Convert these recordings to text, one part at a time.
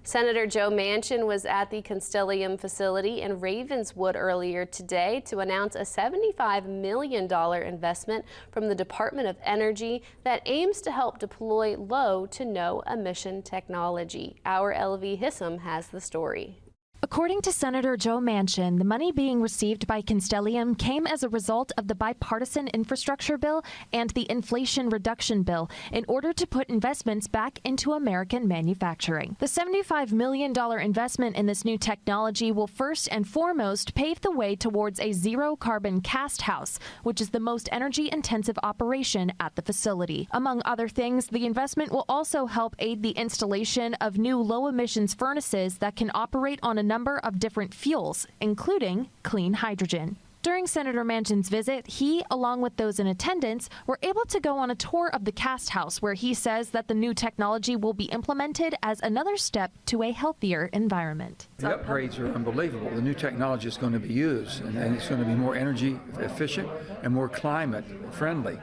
Senator Joe Manchin was at the Constellium facility in Ravenswood earlier today to announce a $75 million investment from the Department of Energy that aims to help deploy low to no emission technology. Our LV Hissam has the story. According to Senator Joe Manchin, the money being received by Constellium came as a result of the Bipartisan Infrastructure Bill and the Inflation Reduction Bill in order to put investments back into American manufacturing. The $75 million investment in this new technology will first and foremost pave the way towards a zero-carbon cast house, which is the most energy-intensive operation at the facility. Among other things, the investment will also help aid the installation of new low-emissions furnaces that can operate on a number of different fuels, including clean hydrogen. During Senator Manchin's visit, he, along with those in attendance, were able to go on a tour of the cast house, where he says that the new technology will be implemented as another step to a healthier environment. The upgrades are unbelievable. The new technology is going to be used, and it's going to be more energy efficient and more climate friendly.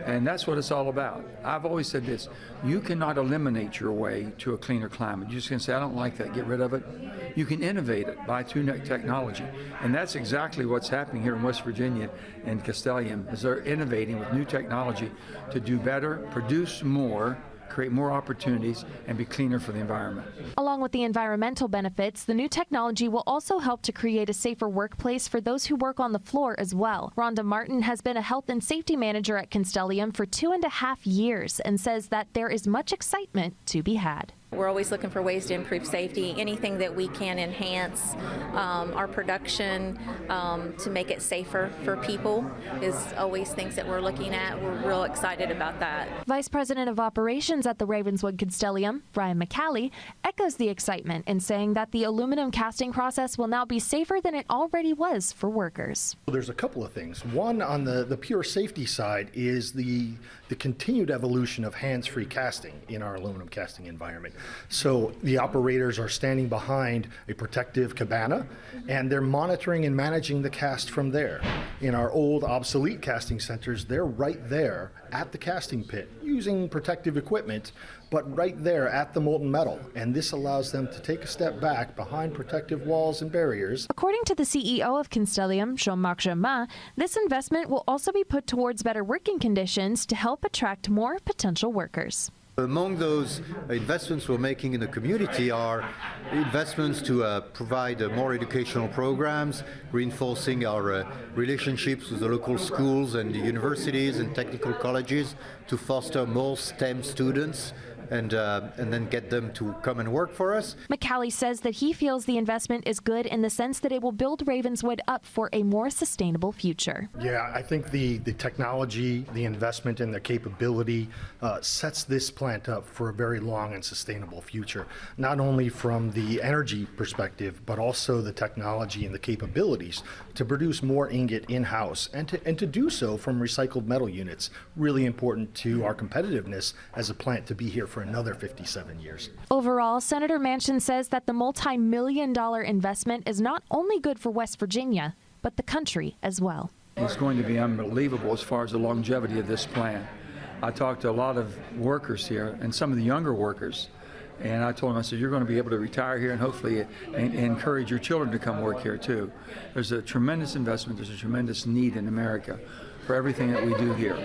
And that's what it's all about. I've always said this: you cannot eliminate your way to a cleaner climate. You just can say, I don't like that, get rid of it. You can innovate it by technology. And that's exactly what's happening here in West Virginia and Constellium, is they're innovating with new technology to do better, produce more, create more opportunities, and be cleaner for the environment. Along with the environmental benefits, the new technology will also help to create a safer workplace for those who work on the floor as well. Rhonda Martin has been a health and safety manager at Constellium for 2.5 years and says that there is much excitement to be had. We're always looking for ways to improve safety, anything that we can enhance our production to make it safer for people is always things that we're looking at. We're real excited about that. Vice President of Operations at the Ravenswood Constellium, Brian McCallie, echoes the excitement in saying that the aluminum casting process will now be safer than it already was for workers. Well, there's a couple of things. One, on the pure safety side, is the continued evolution of hands-free casting in our aluminum casting environment. So the operators are standing behind a protective cabana, and they're monitoring and managing the cast from there. In our old obsolete casting centers, they're right there at the casting pit using protective equipment, but right there at the molten metal. And this allows them to take a step back behind protective walls and barriers. According to the CEO of Constellium, Jean-Marc Germain, this investment will also be put towards better working conditions to help attract more potential workers. Among those investments we're making in the community are investments to provide more educational programs, reinforcing our relationships with the local schools and the universities and technical colleges to foster more STEM students and then get them to come and work for us. McCallie says that he feels the investment is good in the sense that it will build Ravenswood up for a more sustainable future. Yeah, I think the technology, the investment, and the capability sets this plant up for a very long and sustainable future, not only from the energy perspective, but also the technology and the capabilities to produce more ingot in-house and to do so from recycled metal units. Really important to our competitiveness as a plant to be here for another 57 years. Overall, Senator Manchin says that the multi-million-dollar investment is not only good for West Virginia, but the country as well. It's going to be unbelievable as far as the longevity of this plant. I talked to a lot of workers here and some of the younger workers, and I told them, I said, you're going to be able to retire here and hopefully encourage your children to come work here too. There's a tremendous investment, there's a tremendous need in America for everything that we do here.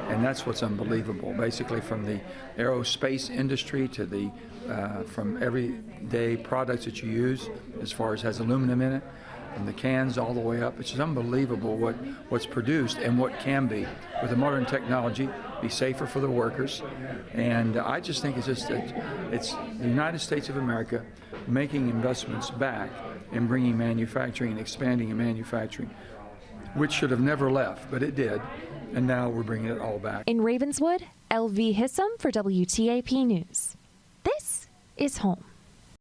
And that's what's unbelievable, basically from the aerospace industry to the from everyday products that you use, as far as has aluminum in it, from the cans all the way up. It's just unbelievable what's produced and what can be with the modern technology, be safer for the workers. And I just think it's just that it's the United States of America making investments back and bringing manufacturing and expanding in manufacturing, which should have never left, but it did. And now we're bringing it all back. In Ravenswood, LV Hissam for WTAP News. This is home.